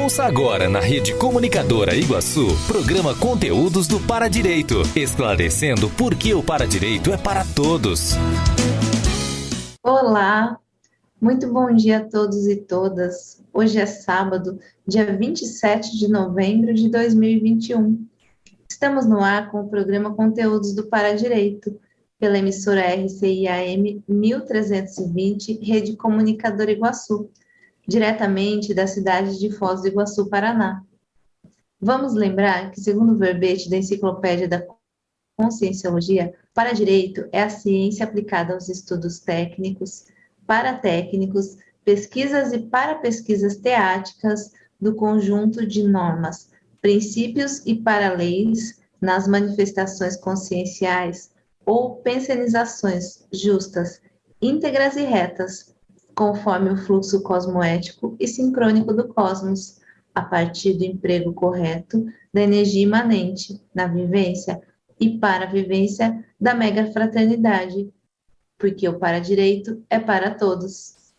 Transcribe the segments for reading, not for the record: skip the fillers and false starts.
Ouça agora na Rede Comunicadora Iguaçu, programa Conteúdos do Paradireito, esclarecendo por que o Paradireito é para todos. Olá, muito bom dia a todos e todas. Hoje é sábado, dia 27 de novembro de 2021. Estamos no ar com o programa Conteúdos do Paradireito, pela emissora RCI-AM 1320, Rede Comunicadora Iguaçu, diretamente da cidade de Foz do Iguaçu, Paraná. Vamos lembrar que, segundo o verbete da Enciclopédia da Conscienciologia, Paradireito é a ciência aplicada aos estudos técnicos, paratécnicos, pesquisas e parapesquisas teáticas do conjunto de normas, princípios e para-leis nas manifestações conscienciais ou pensenizações justas, íntegras e retas, conforme o fluxo cosmoético e sincrônico do cosmos, a partir do emprego correto da energia imanente na vivência e para a vivência da mega-fraternidade, porque o Paradireito é para todos.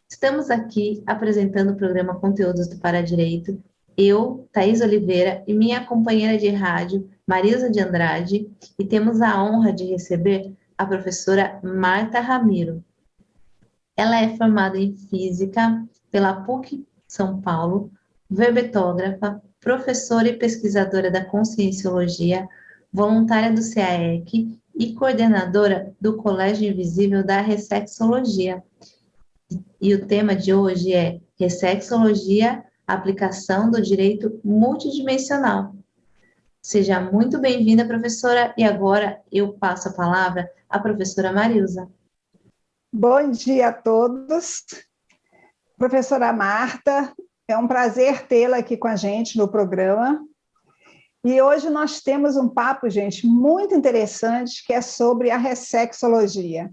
Estamos aqui apresentando o programa Conteúdos do Paradireito, eu, Thaís Oliveira, e minha companheira de rádio, Marilza de Andrade, e temos a honra de receber a professora Marta Ramiro. Ela é formada em Física pela PUC São Paulo, verbetógrafa, professora e pesquisadora da Conscienciologia, voluntária do CAEC e coordenadora do Colégio Invisível da Ressexologia. E o tema de hoje é Ressexologia, aplicação do direito multidimensional. Seja muito bem-vinda, professora, e agora eu passo a palavra à professora Marilza. Bom dia a todos. Professora Marta, é um prazer tê-la aqui com a gente no programa. E hoje nós temos um papo, gente, muito interessante, que é sobre a ressexologia.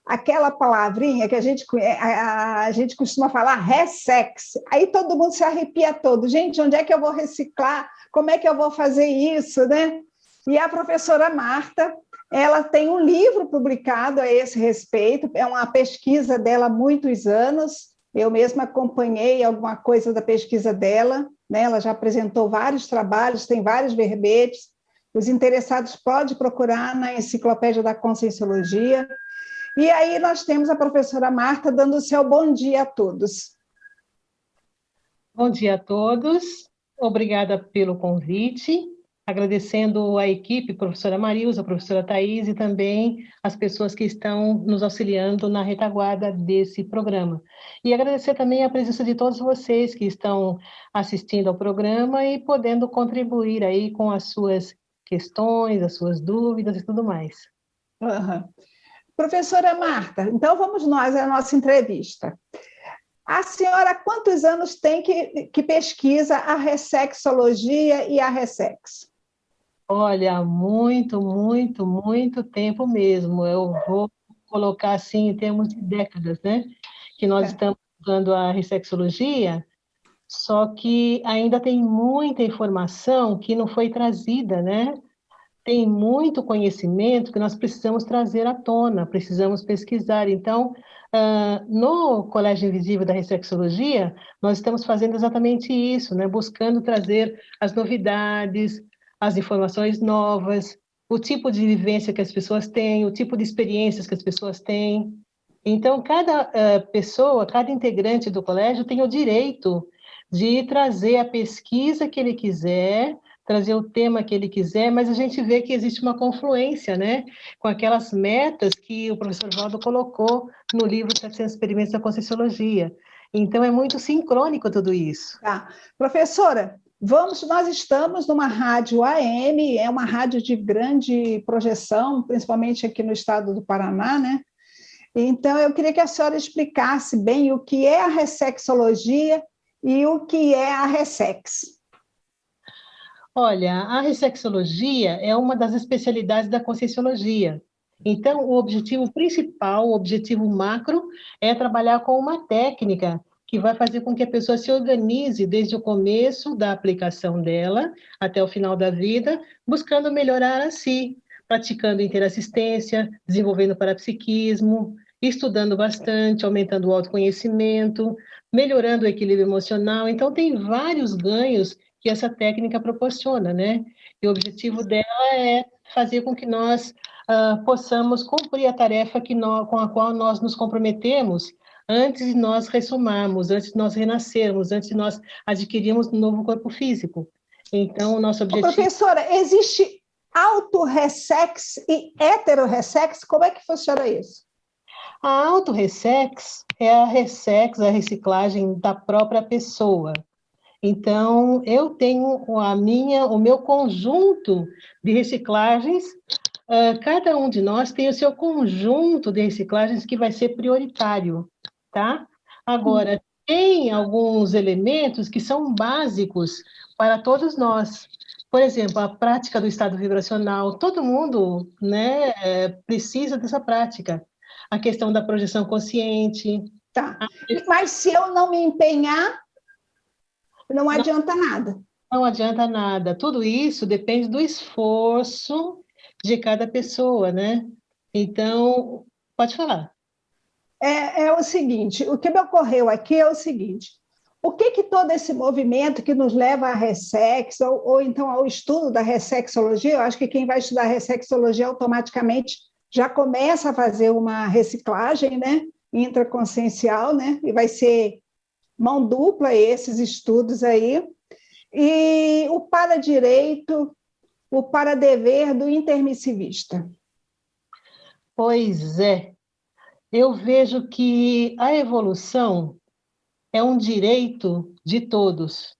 Aquela palavrinha que a gente costuma falar, ressex. Aí todo mundo se arrepia todo. Gente, onde é que eu vou reciclar? Como é que eu vou fazer isso, né? E a professora Marta, ela tem um livro publicado a esse respeito, é uma pesquisa dela há muitos anos, eu mesma acompanhei alguma coisa da pesquisa dela, né? Ela já apresentou vários trabalhos, tem vários verbetes, os interessados podem procurar na Enciclopédia da Conscienciologia. E aí nós temos a professora Marta dando o seu bom dia a todos. Bom dia a todos, obrigada pelo convite. Agradecendo a equipe, professora Marilza, professora Thaís e também as pessoas que estão nos auxiliando na retaguarda desse programa. E agradecer também a presença de todos vocês que estão assistindo ao programa e podendo contribuir aí com as suas questões, as suas dúvidas e tudo mais. Uhum. Professora Marta, então vamos nós à nossa entrevista. A senhora há quantos anos tem que pesquisa a ressexologia e a ressex? Olha, muito tempo mesmo. Eu vou colocar assim em termos de décadas, né? Que nós estamos estudando a ressexologia, só que ainda tem muita informação que não foi trazida, né? Tem muito conhecimento que nós precisamos trazer à tona, precisamos pesquisar. Então, no Colégio Invisível da Ressexologia, nós estamos fazendo exatamente isso, né? Buscando trazer as novidades, as informações novas, o tipo de vivência que as pessoas têm, o tipo de experiências que as pessoas têm. Então, cada pessoa, cada integrante do colégio tem o direito de trazer a pesquisa que ele quiser, trazer o tema que ele quiser, mas a gente vê que existe uma confluência, né, com aquelas metas que o professor Valdo colocou no livro 700 Experimentos da Conscienciologia. Então, é muito sincrônico tudo isso. Tá. Professora, nós estamos numa rádio AM, é uma rádio de grande projeção, principalmente aqui no estado do Paraná, né? Então, eu queria que a senhora explicasse bem o que é a ressexologia e o que é a ressex. Olha, a ressexologia é uma das especialidades da Conscienciologia. Então, o objetivo principal, o objetivo macro, é trabalhar com uma técnica que vai fazer com que a pessoa se organize desde o começo da aplicação dela até o final da vida, buscando melhorar a si, praticando interassistência, desenvolvendo parapsiquismo, estudando bastante, aumentando o autoconhecimento, melhorando o equilíbrio emocional. Então, tem vários ganhos que essa técnica proporciona, né? E o objetivo dela é fazer com que nós possamos cumprir a tarefa com a qual nós nos comprometemos antes de nós ressomarmos, antes de nós renascermos, antes de nós adquirirmos um novo corpo físico. Então, o nosso objetivo... Professora, existe autorressex e heterorressex? Como é que funciona isso? A autorressex é a ressex, a reciclagem da própria pessoa. Então, eu tenho o meu conjunto de reciclagens, cada um de nós tem o seu conjunto de reciclagens que vai ser prioritário, tá? Agora, tem alguns elementos que são básicos para todos nós. Por exemplo, a prática do estado vibracional, todo mundo, né, precisa dessa prática. A questão da projeção consciente. Tá. Mas se eu não me empenhar, não adianta nada. Não adianta nada. Tudo isso depende do esforço de cada pessoa, né? Então, pode falar. É o seguinte, o que me ocorreu aqui é o seguinte, o que todo esse movimento que nos leva à ressex, ou então ao estudo da ressexologia, eu acho que quem vai estudar ressexologia automaticamente já começa a fazer uma reciclagem, né, intraconsciencial, né, e vai ser mão dupla esses estudos aí, e o paradireito, o paradever do intermissivista. Pois é, eu vejo que a evolução é um direito de todos.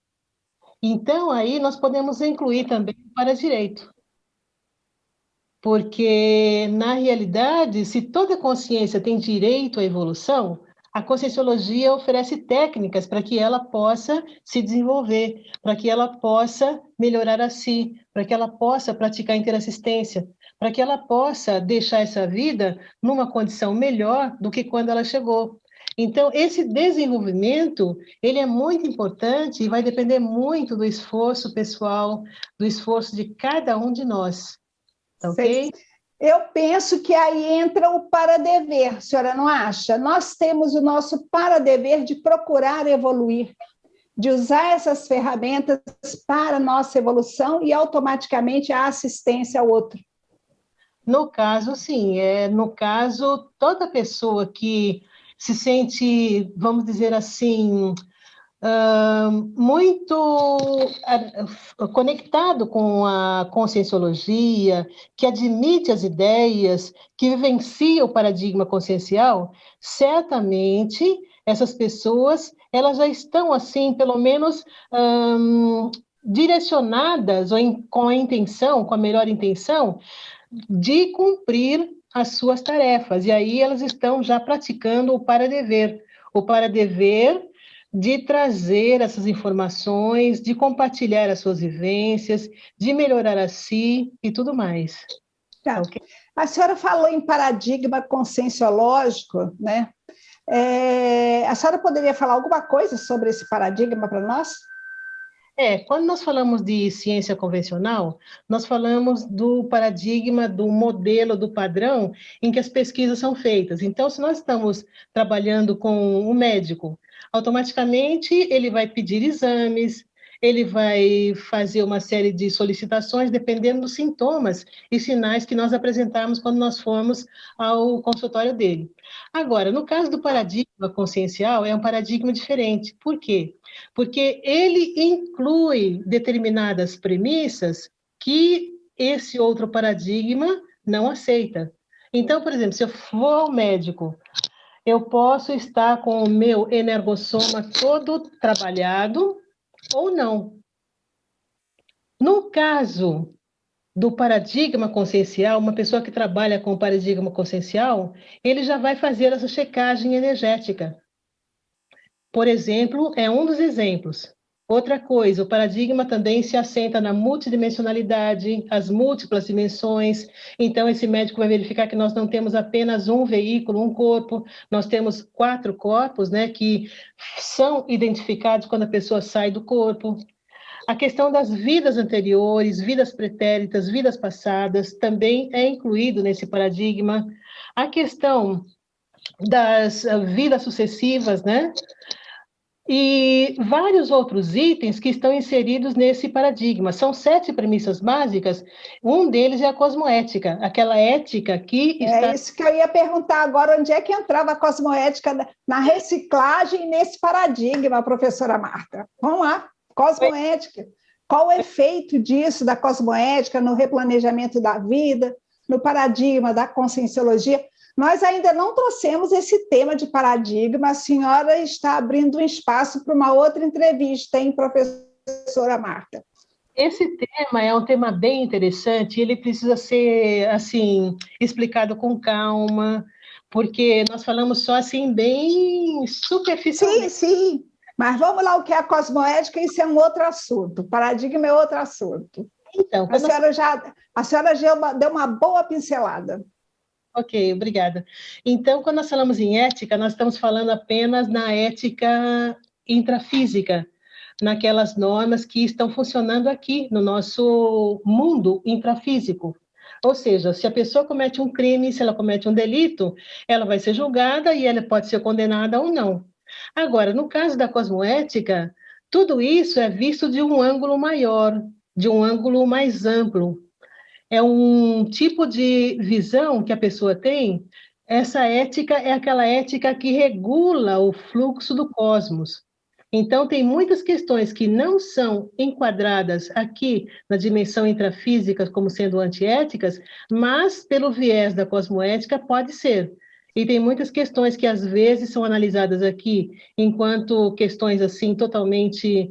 Então, aí nós podemos incluir também o paradireito. Porque, na realidade, se toda consciência tem direito à evolução, a Conscienciologia oferece técnicas para que ela possa se desenvolver, para que ela possa melhorar a si, para que ela possa praticar interassistência, para que ela possa deixar essa vida numa condição melhor do que quando ela chegou. Então, esse desenvolvimento, ele é muito importante e vai depender muito do esforço pessoal, do esforço de cada um de nós. Ok? Eu penso que aí entra o paradever, a senhora não acha? Nós temos o nosso paradever de procurar evoluir, de usar essas ferramentas para a nossa evolução e automaticamente a assistência ao outro. No caso, sim. No caso, toda pessoa que se sente, vamos dizer assim, muito conectado com a conscienciologia, que admite as ideias, que vivencia o paradigma consciencial, certamente essas pessoas elas já estão, assim, pelo menos direcionadas ou com a intenção, com a melhor intenção, de cumprir as suas tarefas. E aí elas estão já praticando o paradever de trazer essas informações, de compartilhar as suas vivências, de melhorar a si e tudo mais. Tá. Okay? A senhora falou em paradigma conscienciológico, né? A senhora poderia falar alguma coisa sobre esse paradigma para nós? Quando nós falamos de ciência convencional, nós falamos do paradigma, do modelo, do padrão em que as pesquisas são feitas. Então, se nós estamos trabalhando com um médico, automaticamente ele vai pedir exames, ele vai fazer uma série de solicitações dependendo dos sintomas e sinais que nós apresentarmos quando nós formos ao consultório dele. Agora, no caso do paradigma consciencial, é um paradigma diferente. Por quê? Porque ele inclui determinadas premissas que esse outro paradigma não aceita. Então, por exemplo, se eu for ao médico, eu posso estar com o meu energossoma todo trabalhado ou não. No caso do paradigma consciencial, uma pessoa que trabalha com o paradigma consciencial, ele já vai fazer essa checagem energética. Por exemplo, é um dos exemplos. Outra coisa, o paradigma também se assenta na multidimensionalidade, as múltiplas dimensões. Então, esse médico vai verificar que nós não temos apenas um veículo, um corpo, nós temos 4 corpos, né, que são identificados quando a pessoa sai do corpo. A questão das vidas anteriores, vidas pretéritas, vidas passadas, também é incluído nesse paradigma. A questão das vidas sucessivas, né? E vários outros itens que estão inseridos nesse paradigma. São 7 premissas básicas, um deles é a cosmoética, aquela ética que está... É isso que eu ia perguntar agora, onde é que entrava a cosmoética na reciclagem e nesse paradigma, professora Marta? Vamos lá, cosmoética. Qual o efeito disso, da cosmoética, no replanejamento da vida, no paradigma da conscienciologia? Nós ainda não trouxemos esse tema de paradigma, a senhora está abrindo um espaço para uma outra entrevista, hein, professora Marta? Esse tema é um tema bem interessante, ele precisa ser, assim, explicado com calma, porque nós falamos só, assim, bem superficialmente. Sim, mas vamos lá, o que é a cosmoética, isso é um outro assunto, o paradigma é outro assunto. Então, A senhora já deu uma boa pincelada. Ok, obrigada. Então, quando nós falamos em ética, nós estamos falando apenas na ética intrafísica, naquelas normas que estão funcionando aqui no nosso mundo intrafísico. Ou seja, se a pessoa comete um crime, se ela comete um delito, ela vai ser julgada e ela pode ser condenada ou não. Agora, no caso da cosmoética, tudo isso é visto de um ângulo maior, de um ângulo mais amplo. É um tipo de visão que a pessoa tem. Essa ética é aquela ética que regula o fluxo do cosmos. Então, tem muitas questões que não são enquadradas aqui na dimensão intrafísica como sendo antiéticas, mas, pelo viés da cosmoética, pode ser. E tem muitas questões que, às vezes, são analisadas aqui enquanto questões, assim, totalmente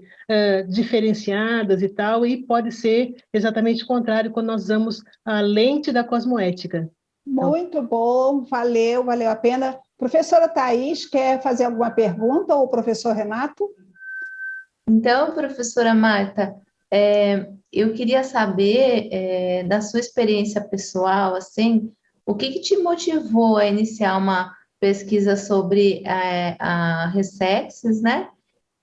diferenciadas e tal, e pode ser exatamente o contrário quando nós usamos a lente da cosmoética. Muito bom, valeu a pena. Professora Thais, quer fazer alguma pergunta, ou o professor Renato? Então, professora Marta, eu queria saber, da sua experiência pessoal, assim, o que te motivou a iniciar uma pesquisa sobre a Ressexes, né?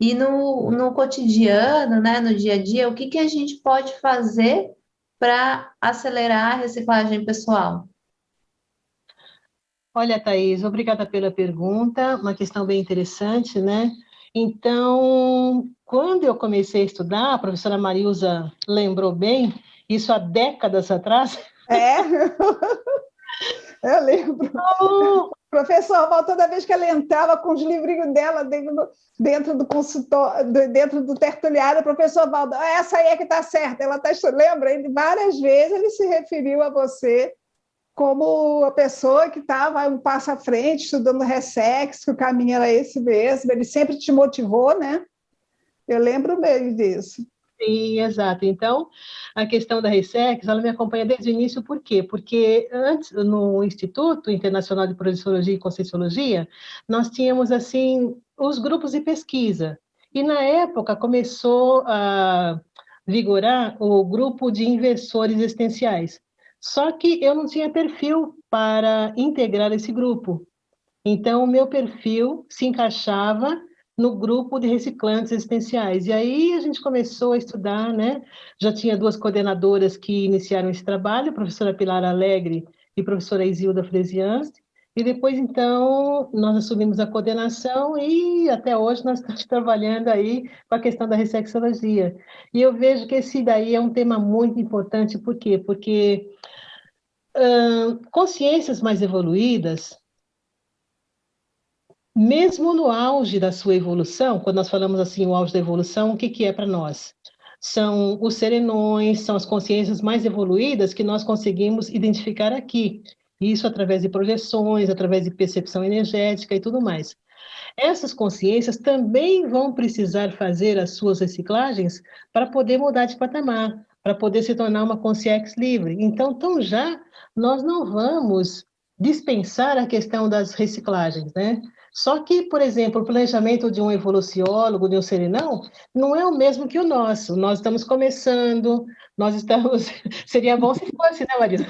E no cotidiano, né, no dia a dia, o que a gente pode fazer para acelerar a reciclagem pessoal? Olha, Thaís, obrigada pela pergunta, uma questão bem interessante, né? Então, quando eu comecei a estudar, a professora Marilza lembrou bem, isso há décadas atrás. É, eu lembro. O professor Val, toda vez que ela entrava com os livrinhos dela dentro do consultório, dentro do tertuliário, o professor Valdo, essa aí é que está certa. Ela lembra, várias vezes ele se referiu a você como a pessoa que estava um passo à frente, estudando Ressex, que o caminho era esse mesmo, ele sempre te motivou, né? Eu lembro bem disso. Sim, exato. Então, a questão da Ressex, ela me acompanha desde o início, por quê? Porque antes, no Instituto Internacional de Projeciologia e Conscienciologia, nós tínhamos, assim, os grupos de pesquisa. E, na época, começou a vigorar o grupo de inversores existenciais. Só que eu não tinha perfil para integrar esse grupo. Então, o meu perfil se encaixava no grupo de reciclantes existenciais. E aí a gente começou a estudar, né? Já tinha 2 coordenadoras que iniciaram esse trabalho, a professora Pilar Alegre e a professora Isilda Fresianski. E depois, então, nós assumimos a coordenação e até hoje nós estamos trabalhando aí com a questão da ressexologia. E eu vejo que esse daí é um tema muito importante, por quê? Porque consciências mais evoluídas, mesmo no auge da sua evolução, quando nós falamos assim, o auge da evolução, o que é para nós? São os serenões, são as consciências mais evoluídas que nós conseguimos identificar aqui. Isso através de projeções, através de percepção energética e tudo mais. Essas consciências também vão precisar fazer as suas reciclagens para poder mudar de patamar, para poder se tornar uma consciência livre. Então, já nós não vamos dispensar a questão das reciclagens, né? Só que, por exemplo, o planejamento de um evoluciólogo, de um serenão, não é o mesmo que o nosso. Nós estamos começando, nós estamos... Seria bom se fosse, né, Marisa?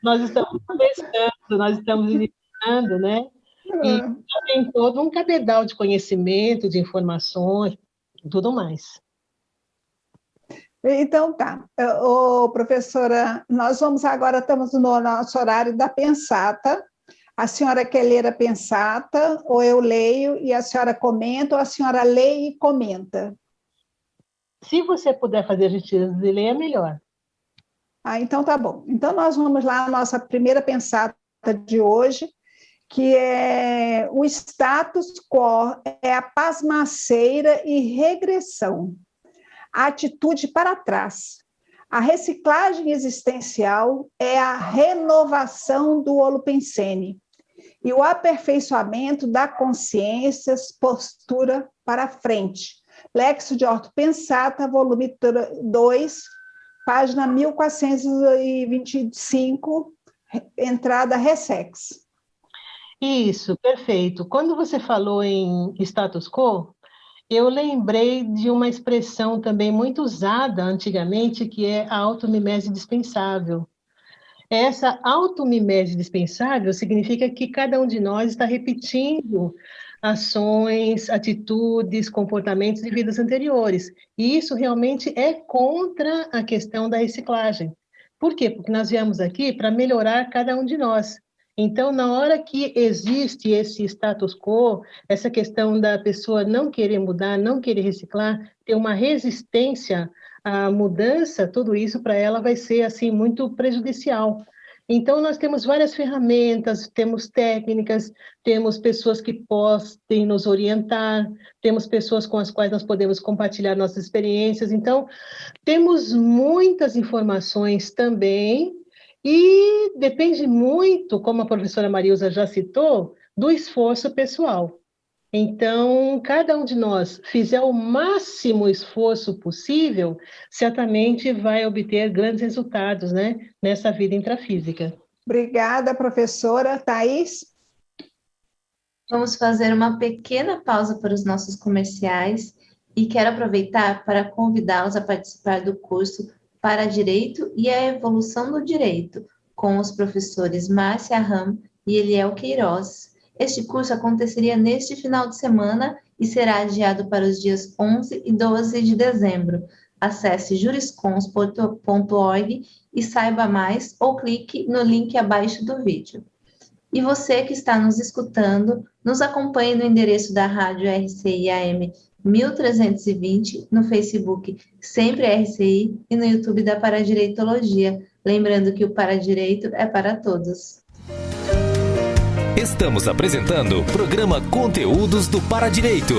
Nós estamos começando, nós estamos iniciando, né? E tem todo um cabedal de conhecimento, de informações, tudo mais. Então tá. Professora, nós vamos agora, estamos no nosso horário da pensata. A senhora quer ler a pensata, ou eu leio e a senhora comenta, ou a senhora lê e comenta? Se você puder fazer a gentileza de ler, é melhor. Então tá bom. Então nós vamos lá à nossa primeira pensata de hoje, que é o status quo, é a pasmaceira e regressão, a atitude para trás. A reciclagem existencial é a renovação do holopensene e o aperfeiçoamento da consciência, postura para frente. Lexo de Orto Pensata, volume 2, página 1425, entrada Ressex. Isso, perfeito. Quando você falou em status quo, eu lembrei de uma expressão também muito usada antigamente, que é a automimese dispensável. Essa automimese dispensável significa que cada um de nós está repetindo ações, atitudes, comportamentos de vidas anteriores. E isso realmente é contra a questão da reciclagem. Por quê? Porque nós viemos aqui para melhorar cada um de nós. Então, na hora que existe esse status quo, essa questão da pessoa não querer mudar, não querer reciclar, ter uma resistência à mudança, tudo isso para ela vai ser assim muito prejudicial. Então, nós temos várias ferramentas, temos técnicas, temos pessoas que podem nos orientar, temos pessoas com as quais nós podemos compartilhar nossas experiências. Então, temos muitas informações também, e depende muito, como a professora Marilza já citou, do esforço pessoal. Então, cada um de nós fizer o máximo esforço possível, certamente vai obter grandes resultados, né, nessa vida intrafísica. Obrigada, professora. Thaís? Vamos fazer uma pequena pausa para os nossos comerciais e quero aproveitar para convidá-los a participar do curso Para Direito e a Evolução do Direito, com os professores Márcia Ram e Eliel Queiroz. Este curso aconteceria neste final de semana e será adiado para os dias 11 e 12 de dezembro. Acesse juriscons.org e saiba mais ou clique no link abaixo do vídeo. E você que está nos escutando, nos acompanhe no endereço da Rádio RCI AM 1320, no Facebook Sempre RCI e no YouTube da Paradireitologia. Lembrando que o Paradireito é para todos. Estamos apresentando o programa Conteúdos do Paradireito.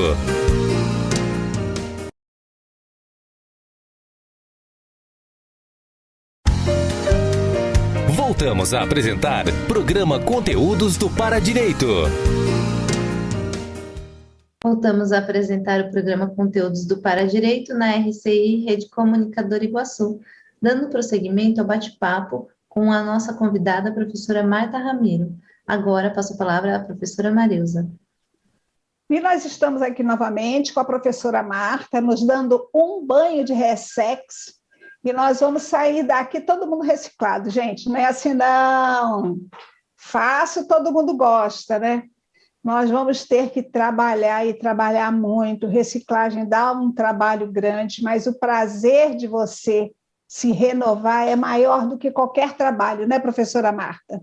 Voltamos a apresentar programa Conteúdos do Paradireito. Voltamos a apresentar o programa Conteúdos do Paradireito na RCI Rede Comunicadora Iguaçu, dando prosseguimento ao bate-papo com a nossa convidada, a professora Marta Ramiro. Agora passo a palavra à professora Marilza. E nós estamos aqui novamente com a professora Marta, nos dando um banho de Ressex, e nós vamos sair daqui todo mundo reciclado, gente. Não é assim, não. Fácil, todo mundo gosta, né? Nós vamos ter que trabalhar e trabalhar muito. Reciclagem dá um trabalho grande, mas o prazer de você se renovar é maior do que qualquer trabalho, né, professora Marta?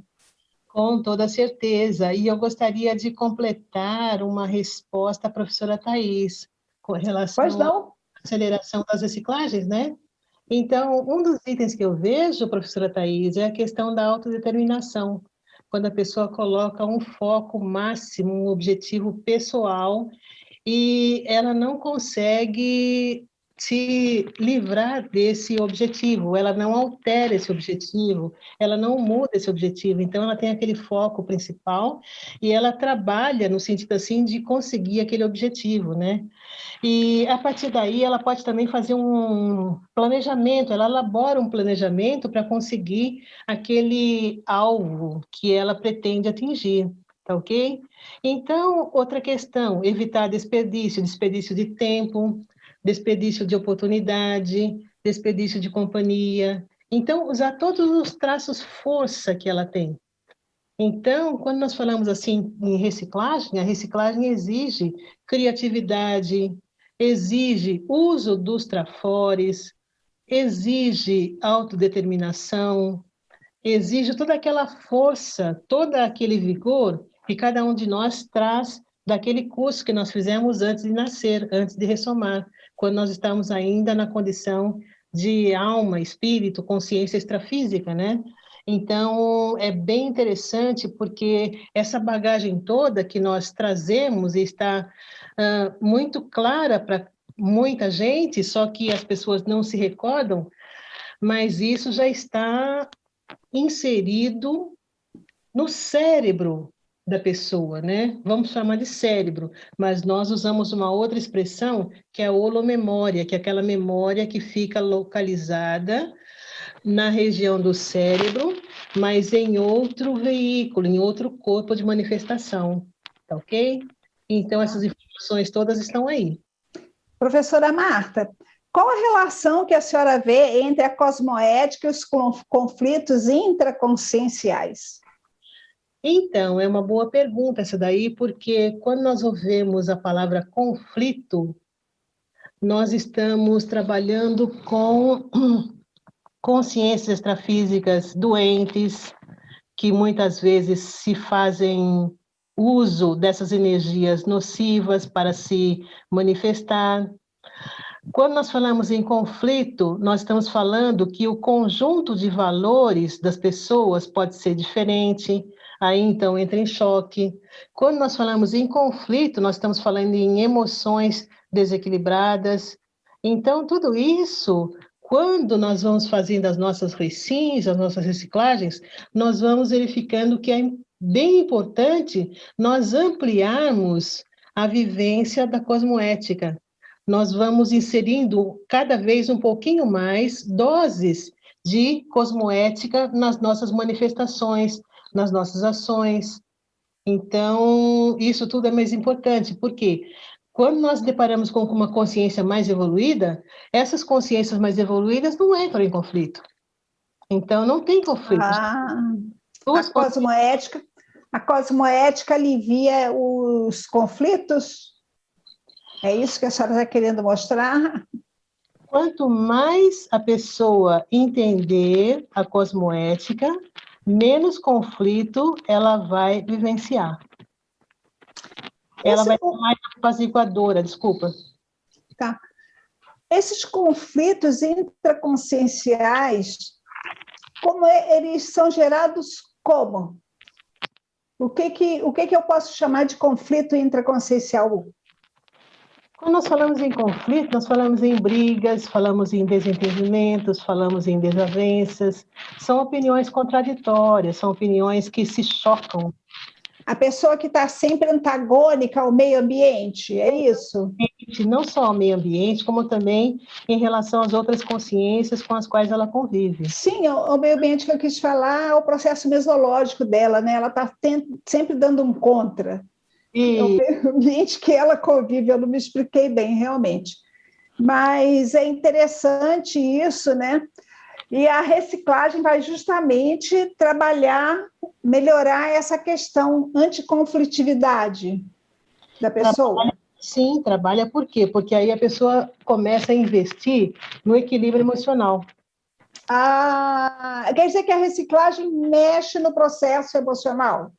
Com toda certeza. E eu gostaria de completar uma resposta à professora Thaís, com relação à aceleração das reciclagens, né? Então, um dos itens que eu vejo, professora Thaís, é a questão da autodeterminação. Quando a pessoa coloca um foco máximo, um objetivo pessoal, e ela não consegue se livrar desse objetivo, ela não altera esse objetivo, ela não muda esse objetivo, então ela tem aquele foco principal e ela trabalha no sentido assim de conseguir aquele objetivo, né? E a partir daí ela pode também fazer um planejamento, ela elabora um planejamento para conseguir aquele alvo que ela pretende atingir, tá ok? Então, outra questão, evitar desperdício de tempo, desperdício de oportunidade, desperdício de companhia. Então, usar todos os traços força que ela tem. Então, quando nós falamos assim em reciclagem, a reciclagem exige criatividade, exige uso dos trafores, exige autodeterminação, exige toda aquela força, todo aquele vigor que cada um de nós traz daquele curso que nós fizemos antes de nascer, antes de ressomar, quando nós estamos ainda na condição de alma, espírito, consciência extrafísica, né? Então, é bem interessante porque essa bagagem toda que nós trazemos está muito clara para muita gente, só que as pessoas não se recordam, mas isso já está inserido no cérebro da pessoa, né? Vamos chamar de cérebro, mas nós usamos uma outra expressão que é a holomemória, que é aquela memória que fica localizada na região do cérebro, mas em outro veículo, em outro corpo de manifestação, tá ok? Então, essas informações todas estão aí. Professora Marta, qual a relação que a senhora vê entre a cosmoética e os conflitos intraconscienciais? Então, é uma boa pergunta essa daí, porque quando nós ouvimos a palavra conflito, nós estamos trabalhando com consciências extrafísicas doentes, que muitas vezes se fazem uso dessas energias nocivas para se manifestar. Quando nós falamos em conflito, nós estamos falando que o conjunto de valores das pessoas pode ser diferente, aí então entra em choque. Quando nós falamos em conflito, nós estamos falando em emoções desequilibradas. Então, tudo isso, quando nós vamos fazendo as nossas recins, as nossas reciclagens, nós vamos verificando que é bem importante nós ampliarmos a vivência da cosmoética. Nós vamos inserindo cada vez um pouquinho mais doses de cosmoética nas nossas manifestações, nas nossas ações. Então, isso tudo é mais importante, porque quando nós deparamos com uma consciência mais evoluída, essas consciências mais evoluídas não entram em conflito. Então, não tem conflito. A cosmoética alivia os conflitos? É isso que a senhora está querendo mostrar? Quanto mais a pessoa entender a cosmoética, menos conflito ela vai vivenciar. Ela vai ser mais apaziguadora, desculpa. Tá. Esses conflitos intraconscienciais, eles são gerados como? O que eu posso chamar de conflito intraconsciencial? Quando nós falamos em conflito, nós falamos em brigas, falamos em desentendimentos, falamos em desavenças. São opiniões contraditórias, são opiniões que se chocam. A pessoa que está sempre antagônica ao meio ambiente, é isso? Não só ao meio ambiente, como também em relação às outras consciências com as quais ela convive. Sim, o meio ambiente que eu quis falar é o processo mesológico dela, né? Ela está sempre dando um contra. E... o meio ambiente que ela convive, eu não me expliquei bem, realmente. Mas é interessante isso, né? E a reciclagem vai justamente melhorar essa questão anticonflitividade da pessoa. Sim, trabalha por quê? Porque aí a pessoa começa a investir no equilíbrio emocional. Quer dizer que a reciclagem mexe no processo emocional?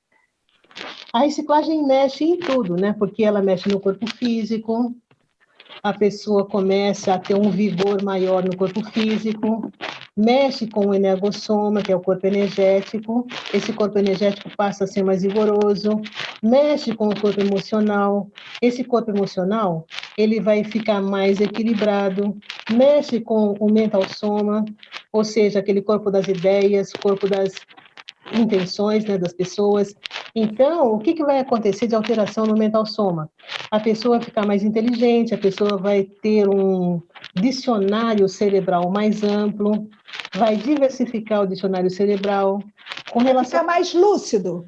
A reciclagem mexe em tudo, né? Porque ela mexe no corpo físico, a pessoa começa a ter um vigor maior no corpo físico, mexe com o energossoma, que é o corpo energético, esse corpo energético passa a ser mais vigoroso, mexe com o corpo emocional, esse corpo emocional, ele vai ficar mais equilibrado, mexe com o mental soma, ou seja, aquele corpo das ideias, corpo das intenções, né, das pessoas. Então, o que vai acontecer de alteração no mental soma? A pessoa vai ficar mais inteligente, a pessoa vai ter um dicionário cerebral mais amplo, vai diversificar o dicionário cerebral. Fica mais lúcido.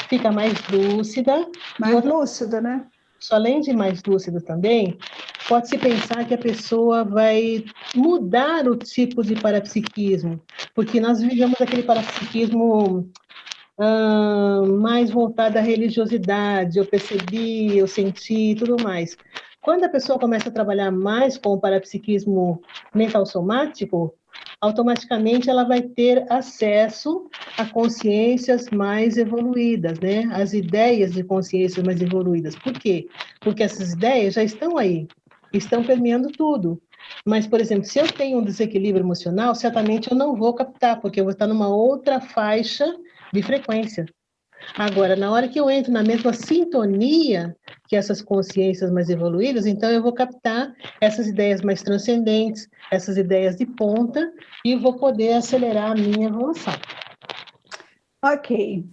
Fica mais lúcida. Mais lúcida, né? Além de mais lúcido também, pode-se pensar que a pessoa vai mudar o tipo de parapsiquismo, porque nós vivemos aquele parapsiquismo mais voltado à religiosidade, eu percebi, eu senti e tudo mais. Quando a pessoa começa a trabalhar mais com o parapsiquismo mental somático, automaticamente ela vai ter acesso a consciências mais evoluídas, né? As ideias de consciências mais evoluídas. Por quê? Porque essas ideias já estão aí, estão permeando tudo. Mas, por exemplo, se eu tenho um desequilíbrio emocional, certamente eu não vou captar, porque eu vou estar numa outra faixa de frequência. Agora, na hora que eu entro na mesma sintonia que essas consciências mais evoluídas, então eu vou captar essas ideias mais transcendentes, essas ideias de ponta, e vou poder acelerar a minha evolução. Ok.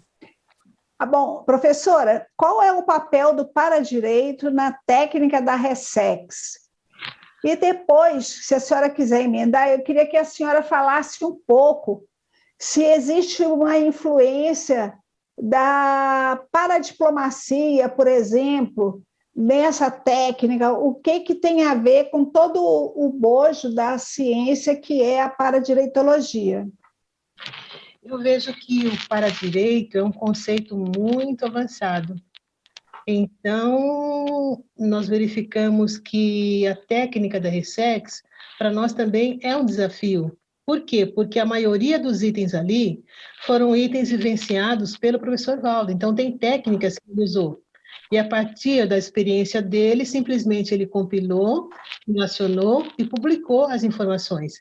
Bom, professora, qual é o papel do paradireito na técnica da Ressex? E depois, se a senhora quiser emendar, eu queria que a senhora falasse um pouco se existe uma influência da paradiplomacia, por exemplo, nessa técnica, o que tem a ver com todo o bojo da ciência que é a paradireitologia? Eu vejo que o paradireito é um conceito muito avançado. Então, nós verificamos que a técnica da Ressex, para nós também é um desafio. Por quê? Porque a maioria dos itens ali foram itens vivenciados pelo professor Valdo. Então, tem técnicas que ele usou. E a partir da experiência dele, simplesmente ele compilou, relacionou e publicou as informações.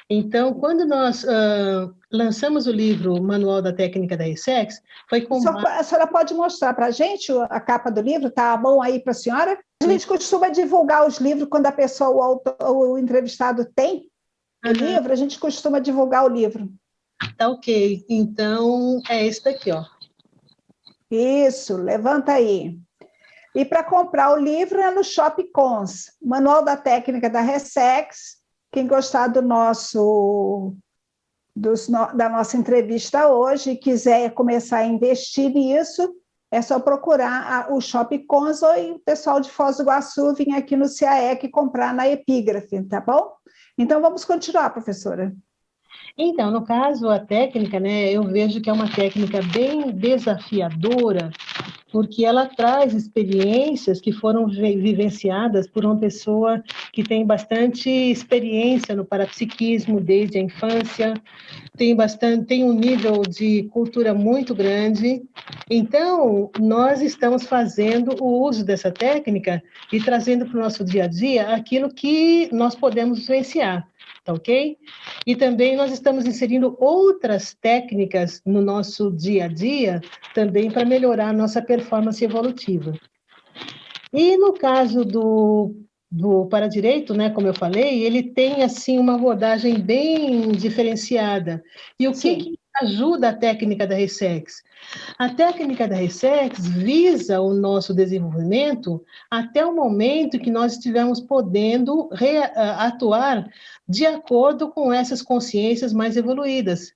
Então, quando nós lançamos o livro Manual da Técnica da Ressex, foi com... A senhora pode mostrar para a gente a capa do livro? Está bom aí para a senhora? A gente costuma divulgar os livros quando a pessoa, o entrevistado tem o livro, a gente costuma divulgar o livro. Tá ok. Então, é esse daqui, ó. Isso, levanta aí. E para comprar o livro é no Shop Cons, Manual da Técnica da Ressex. Quem gostar da nossa entrevista hoje e quiser começar a investir nisso, é só procurar o Shop Cons ou o pessoal de Foz do Iguaçu vir aqui no CAEC comprar na Epígrafe, tá bom? Então, vamos continuar, professora. Então, no caso, a técnica, né, eu vejo que é uma técnica bem desafiadora, porque ela traz experiências que foram vivenciadas por uma pessoa que tem bastante experiência no parapsiquismo desde a infância, tem um nível de cultura muito grande. Então, nós estamos fazendo o uso dessa técnica e trazendo para o nosso dia a dia aquilo que nós podemos vivenciar. Tá ok? E também nós estamos inserindo outras técnicas no nosso dia a dia, também para melhorar a nossa performance evolutiva. E no caso do paradireito, né, como eu falei, ele tem, assim, uma abordagem bem diferenciada. E o que ajuda a técnica da Ressex? A técnica da Ressex visa o nosso desenvolvimento até o momento que nós estivermos podendo atuar de acordo com essas consciências mais evoluídas.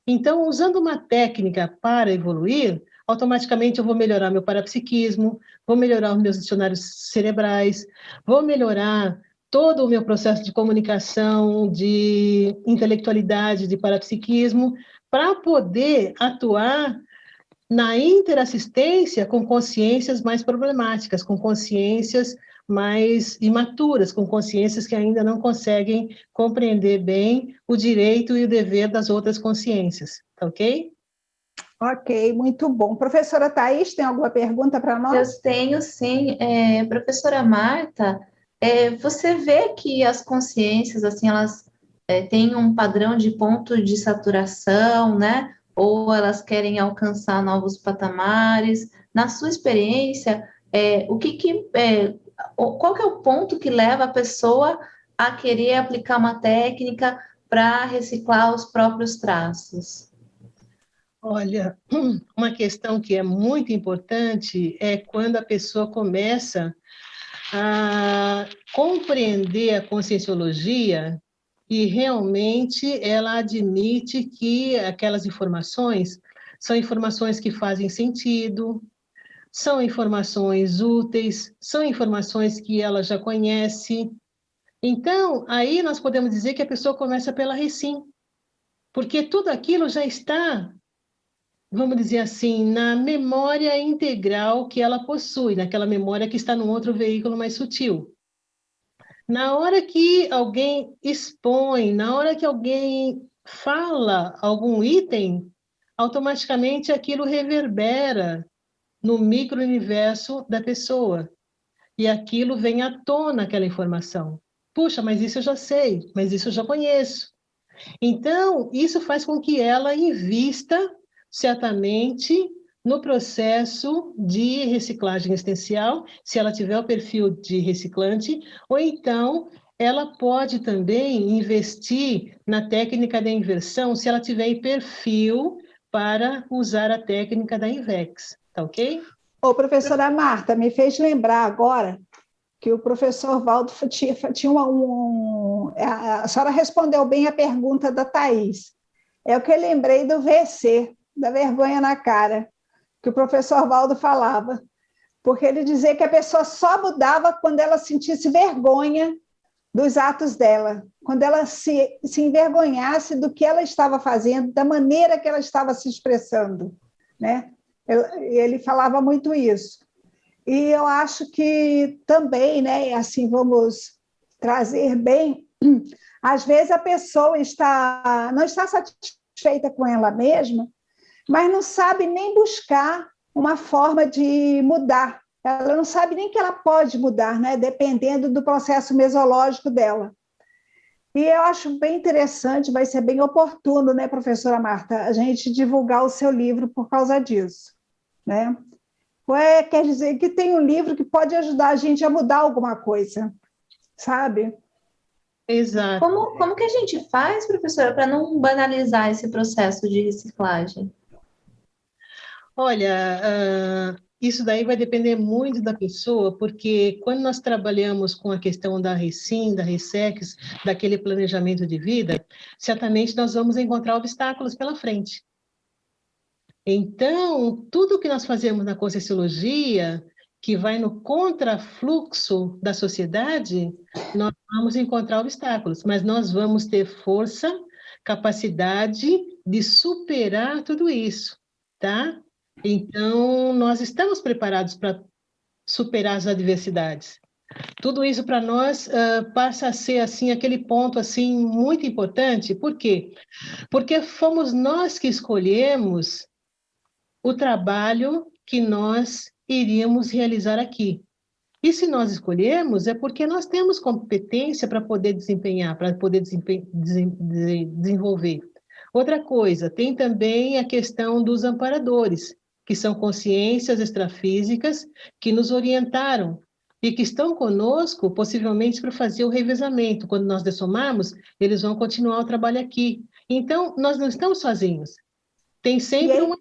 Então, usando uma técnica para evoluir, automaticamente eu vou melhorar meu parapsiquismo, vou melhorar os meus dicionários cerebrais, vou melhorar todo o meu processo de comunicação, de intelectualidade, de parapsiquismo, para poder atuar na interassistência com consciências mais problemáticas, com consciências mais imaturas, com consciências que ainda não conseguem compreender bem o direito e o dever das outras consciências, tá ok? Ok, muito bom. Professora Thaís, tem alguma pergunta para nós? Eu tenho, sim. Professora Marta, você vê que as consciências, assim, elas têm um padrão de ponto de saturação, né? Ou elas querem alcançar novos patamares? Na sua experiência, qual que é o ponto que leva a pessoa a querer aplicar uma técnica para reciclar os próprios traços? Olha, uma questão que é muito importante é quando a pessoa começa a compreender a conscienciologia e realmente ela admite que aquelas informações são informações que fazem sentido, são informações úteis, são informações que ela já conhece. Então, aí nós podemos dizer que a pessoa começa pela Recim, porque tudo aquilo já está, vamos dizer assim, na memória integral que ela possui, naquela memória que está num outro veículo mais sutil. Na hora que alguém expõe, na hora que alguém fala algum item, automaticamente aquilo reverbera no micro-universo da pessoa. E aquilo vem à tona, aquela informação. Puxa, mas isso eu já sei, mas isso eu já conheço. Então, isso faz com que ela invista certamente no processo de reciclagem existencial, se ela tiver o perfil de reciclante, ou então ela pode também investir na técnica da inversão, se ela tiver em perfil para usar a técnica da INVEX, tá ok? Ô, professora Marta, me fez lembrar agora que o professor Valdo tinha a senhora respondeu bem a pergunta da Thais. É o que eu lembrei do VC, da vergonha na cara, que o professor Valdo falava, porque ele dizia que a pessoa só mudava quando ela sentisse vergonha dos atos dela, quando ela se envergonhasse do que ela estava fazendo, da maneira que ela estava se expressando, né? Ele falava muito isso. E eu acho que também, né, assim, vamos trazer bem, às vezes a pessoa não está satisfeita com ela mesma, mas não sabe nem buscar uma forma de mudar. Ela não sabe nem que ela pode mudar, né, dependendo do processo mesológico dela. E eu acho bem interessante, vai ser bem oportuno, né, professora Marta, a gente divulgar o seu livro por causa disso, né? Quer dizer que tem um livro que pode ajudar a gente a mudar alguma coisa, sabe? Exato. Como que a gente faz, professora, para não banalizar esse processo de reciclagem? Olha, isso daí vai depender muito da pessoa, porque quando nós trabalhamos com a questão da Recim, da Ressex, daquele planejamento de vida, certamente nós vamos encontrar obstáculos pela frente. Então, tudo que nós fazemos na Conscienciologia, que vai no contrafluxo da sociedade, nós vamos encontrar obstáculos, mas nós vamos ter força, capacidade de superar tudo isso, tá? Então, nós estamos preparados para superar as adversidades. Tudo isso para nós passa a ser assim aquele ponto assim muito importante. Por quê? Porque fomos nós que escolhemos o trabalho que nós iríamos realizar aqui. E se nós escolhermos, é porque nós temos competência para poder desempenhar, para poder desenvolver. Outra coisa, tem também a questão dos amparadores, que são consciências extrafísicas que nos orientaram e que estão conosco, possivelmente, para fazer o revezamento. Quando nós dessomarmos, eles vão continuar o trabalho aqui. Então, nós não estamos sozinhos. Tem sempre uma...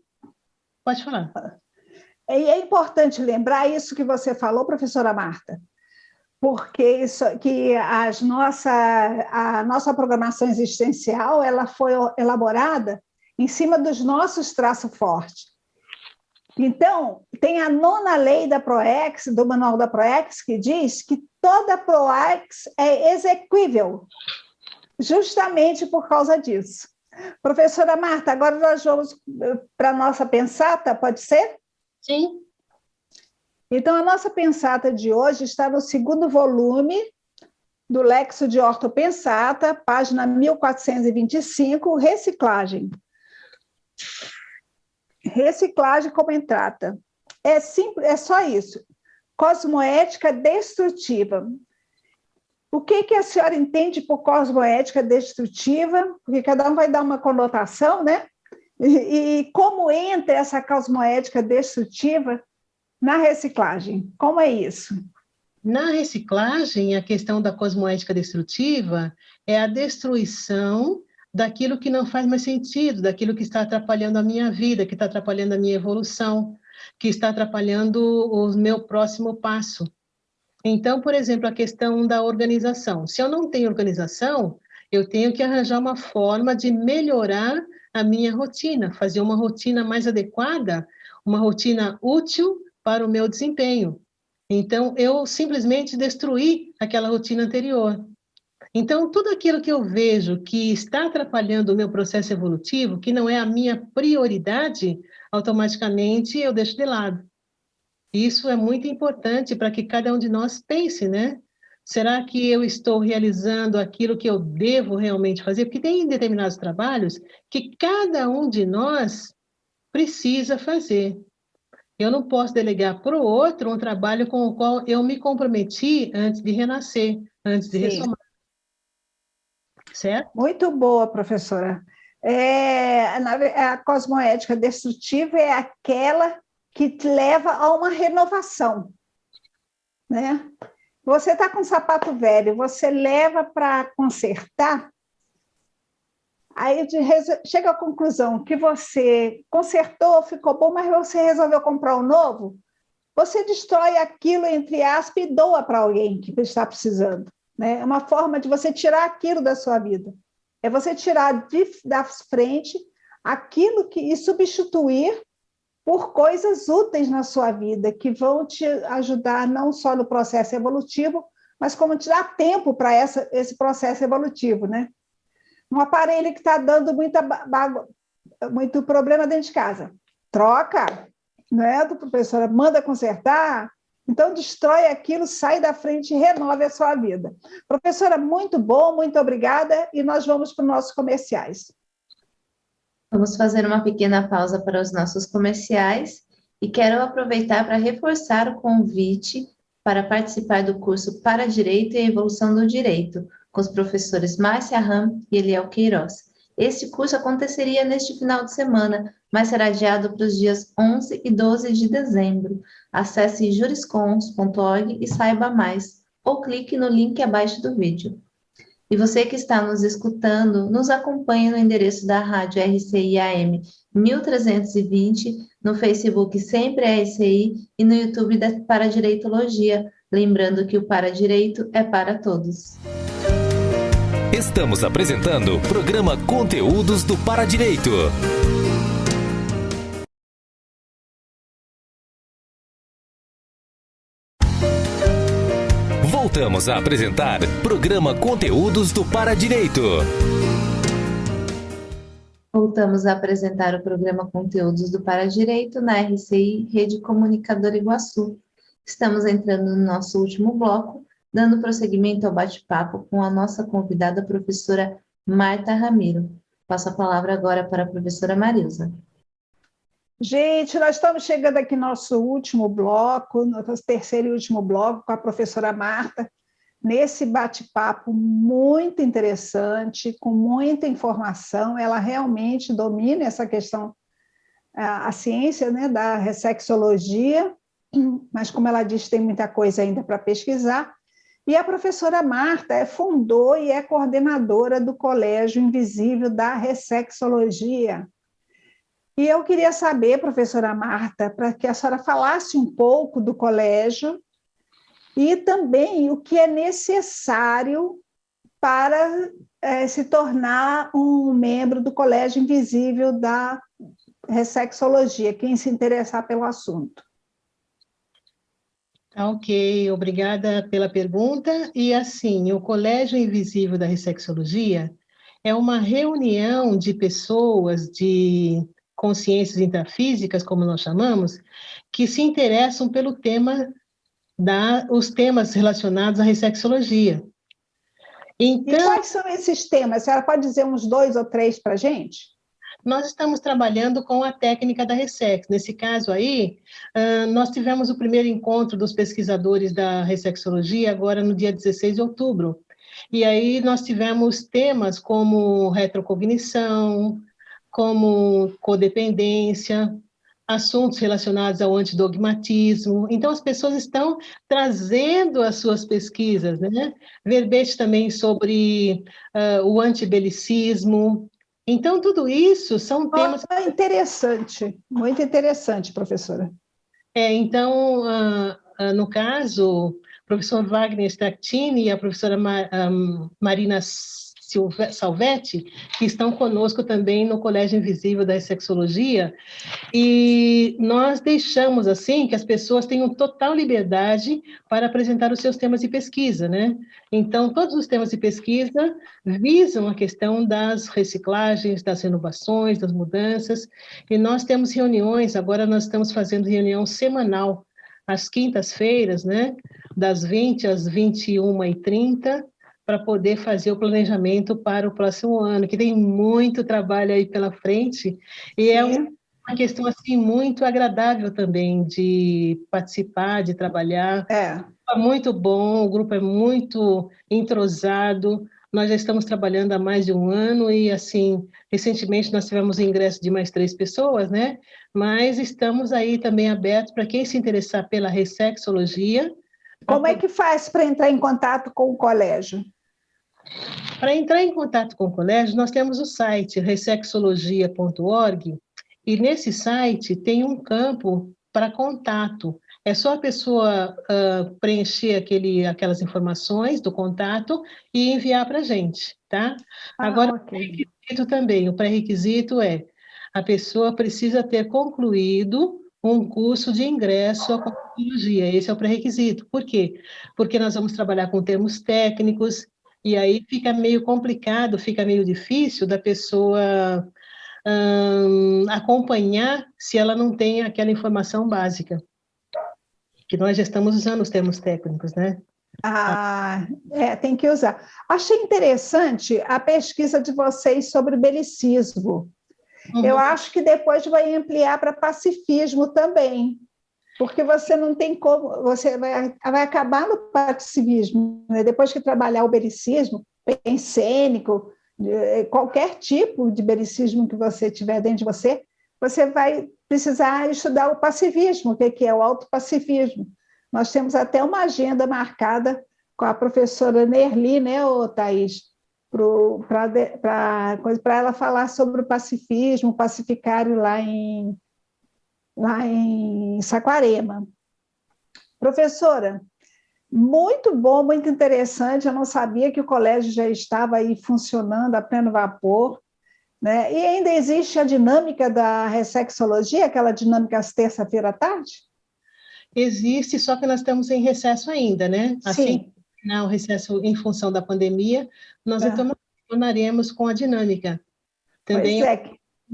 Pode falar. E é importante lembrar isso que você falou, professora Marta, porque a nossa programação existencial ela foi elaborada em cima dos nossos traços fortes. Então, tem a 9ª lei da PROEX, do Manual da PROEX, que diz que toda PROEX é exequível, justamente por causa disso. Professora Marta, agora nós vamos para a nossa pensata, pode ser? Sim. Então, a nossa pensata de hoje está no 2º volume do Lexo de Ortopensata, página 1425, reciclagem. Reciclagem como entrada. É simples, é só isso. Cosmoética destrutiva. O que a senhora entende por cosmoética destrutiva? Porque cada um vai dar uma conotação, né? E como entra essa cosmoética destrutiva na reciclagem? Como é isso? Na reciclagem, a questão da cosmoética destrutiva é a destruição daquilo que não faz mais sentido, daquilo que está atrapalhando a minha vida, que está atrapalhando a minha evolução, que está atrapalhando o meu próximo passo. Então, por exemplo, a questão da organização. Se eu não tenho organização, eu tenho que arranjar uma forma de melhorar a minha rotina, fazer uma rotina mais adequada, uma rotina útil para o meu desempenho. Então, eu simplesmente destruí aquela rotina anterior. Então, tudo aquilo que eu vejo que está atrapalhando o meu processo evolutivo, que não é a minha prioridade, automaticamente eu deixo de lado. Isso é muito importante para que cada um de nós pense, né? Será que eu estou realizando aquilo que eu devo realmente fazer? Porque tem determinados trabalhos que cada um de nós precisa fazer. Eu não posso delegar para o outro um trabalho com o qual eu me comprometi antes de renascer, antes de Sim. ressomar. Certo? Muito boa, professora. A cosmoética destrutiva é aquela que te leva a uma renovação, né? Você está com um sapato velho, você leva para consertar, aí chega à conclusão que você consertou, ficou bom, mas você resolveu comprar um novo, você destrói aquilo, entre aspas, e doa para alguém que está precisando. Né? É uma forma de você tirar aquilo da sua vida. É você tirar da frente aquilo e substituir por coisas úteis na sua vida, que vão te ajudar não só no processo evolutivo, mas como te dar tempo para esse processo evolutivo. Né? Um aparelho que está dando muito problema dentro de casa. Troca, né? A professora manda consertar, então destrói aquilo, sai da frente e renove a sua vida. Professora, muito bom, muito obrigada, e nós vamos para os nossos comerciais. Vamos fazer uma pequena pausa para os nossos comerciais e quero aproveitar para reforçar o convite para participar do curso Para Direito e Evolução do Direito, com os professores Márcia Ram e Eliel Queiroz. Este curso aconteceria neste final de semana, mas será adiado para os dias 11 e 12 de dezembro. Acesse juriscons.org e saiba mais, ou clique no link abaixo do vídeo. E você que está nos escutando, nos acompanhe no endereço da rádio RCI AM 1320, no Facebook Sempre RCI e no YouTube da Paradireitologia. Lembrando que o Paradireito é para todos. Estamos apresentando o programa Conteúdos do Paradireito. Voltamos a apresentar programa Conteúdos do Paradireito. Voltamos a apresentar o programa Conteúdos do Paradireito na RCI, Rede Comunicadora Iguaçu. Estamos entrando no nosso último bloco, dando prosseguimento ao bate-papo com a nossa convidada, a professora Marta Ramiro. Passo a palavra agora para a professora Marilza. Gente, nós estamos chegando aqui no nosso último bloco, nosso terceiro e último bloco, com a professora Marta, nesse bate-papo muito interessante, com muita informação. Ela realmente domina essa questão, a ciência, né, da ressexologia, mas, como ela disse, tem muita coisa ainda para pesquisar. E a professora Marta fundou e é coordenadora do Colégio Invisível da Ressexologia. E eu queria saber, professora Marta, para que a senhora falasse um pouco do colégio e também o que é necessário para se tornar um membro do Colégio Invisível da Ressexologia, quem se interessar pelo assunto. Ok, obrigada pela pergunta. E assim, o Colégio Invisível da Ressexologia é uma reunião de pessoas de consciências intrafísicas, como nós chamamos, que se interessam pelo tema, os temas relacionados à ressexologia. Então, e quais são esses temas? A senhora pode dizer uns 2 ou 3 para a gente? Nós estamos trabalhando com a técnica da Ressex. Nesse caso aí, nós tivemos o primeiro encontro dos pesquisadores da ressexologia agora no dia 16 de outubro. E aí nós tivemos temas como retrocognição, como codependência, assuntos relacionados ao antidogmatismo. Então, as pessoas estão trazendo as suas pesquisas, né? Verbete também sobre o antibelicismo. Então, tudo isso são temas... Muito interessante, professora. Então, no caso, o professor Wagner Strattini e a professora Marina Salvetti, que estão conosco também no Colégio Invisível da Ressexologia, e nós deixamos, assim, que as pessoas tenham total liberdade para apresentar os seus temas de pesquisa, né? Então, todos os temas de pesquisa visam a questão das reciclagens, das renovações, das mudanças, e nós temos reuniões, agora nós estamos fazendo reunião semanal, às quintas-feiras, né? das 20 às 21h30, para poder fazer o planejamento para o próximo ano, que tem muito trabalho aí pela frente, e é uma questão assim muito agradável também de participar, de trabalhar. É. É muito bom, o grupo é muito entrosado. Nós já estamos trabalhando há mais de um ano e, assim, recentemente nós tivemos o ingresso de mais 3 pessoas, né? Mas estamos aí também abertos para quem se interessar pela ressexologia. Como é que faz para entrar em contato com o colégio? Para entrar em contato com o colégio, nós temos o site ressexologia.org e nesse site tem um campo para contato. É só a pessoa preencher aquelas informações do contato e enviar para a gente, tá? Agora, ok. o pré-requisito também, o pré-requisito é a pessoa precisa ter concluído um curso de ingresso à conscienciologia. Esse é o pré-requisito. Por quê? Porque nós vamos trabalhar com termos técnicos, e aí fica meio complicado, fica meio difícil da pessoa acompanhar se ela não tem aquela informação básica. Que nós já estamos usando os termos técnicos, né? Tem que usar. Achei interessante a pesquisa de vocês sobre belicismo. Uhum. Eu acho que depois vai ampliar para pacifismo também, porque você não tem como, você vai acabar no pacifismo, né? Depois que trabalhar o belicismo, pensênico, qualquer tipo de belicismo que você tiver dentro de você, você vai precisar estudar o pacifismo, o que é o autopacifismo. Nós temos até uma agenda marcada com a professora Nerli, né, Thaís, para ela falar sobre o pacifismo, o pacificário lá em Saquarema. Professora, muito bom, muito interessante. Eu não sabia que o colégio já estava aí funcionando a pleno vapor, né? E ainda existe a dinâmica da ressexologia, aquela dinâmica às terça-feira à tarde? Existe, só que nós estamos em recesso ainda, né? Assim, o recesso em função da pandemia, nós retornaremos com a dinâmica. Também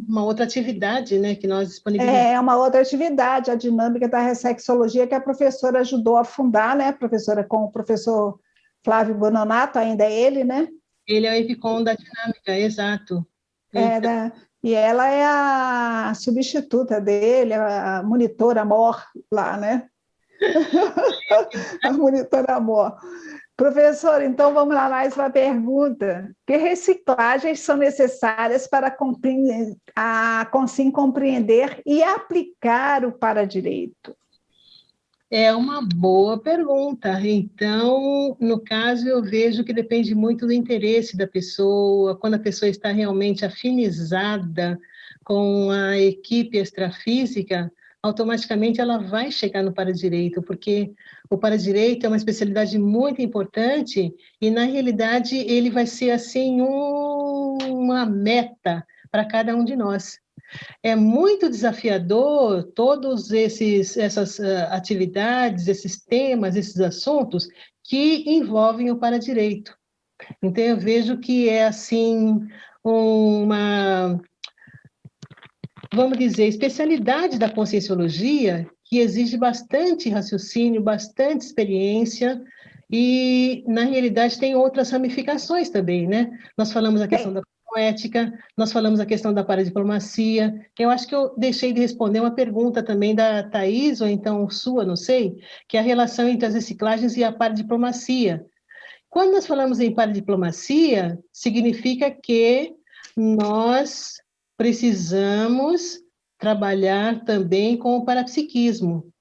uma outra atividade, né, que nós disponibilizamos. É uma outra atividade, a dinâmica da ressexologia, que a professora ajudou a fundar, né, professora, com o professor Flávio Bononato, ainda é ele, né? Ele é o EPICOM da dinâmica, exato. E ela é a substituta dele, a monitora mor lá, né? A monitora mor. Professor, então vamos lá, mais uma pergunta. Que reciclagens são necessárias para compreender e aplicar o paradireito? É uma boa pergunta. Então, no caso, eu vejo que depende muito do interesse da pessoa, quando a pessoa está realmente afinizada com a equipe extrafísica, automaticamente ela vai chegar no paradireito, porque o paradireito é uma especialidade muito importante e, na realidade, ele vai ser, assim, uma meta para cada um de nós. É muito desafiador todas essas atividades, esses temas, esses assuntos que envolvem o paradireito. Então, eu vejo que é, assim, vamos dizer, especialidade da conscienciologia que exige bastante raciocínio, bastante experiência e, na realidade, tem outras ramificações também, né? Nós falamos a questão da ética, nós falamos a questão da paradiplomacia. Eu acho que eu deixei de responder uma pergunta também da Thaís, ou então sua, não sei, que é a relação entre as reciclagens e a paradiplomacia. Quando nós falamos em paradiplomacia, significa que nós precisamos trabalhar também com o parapsiquismo.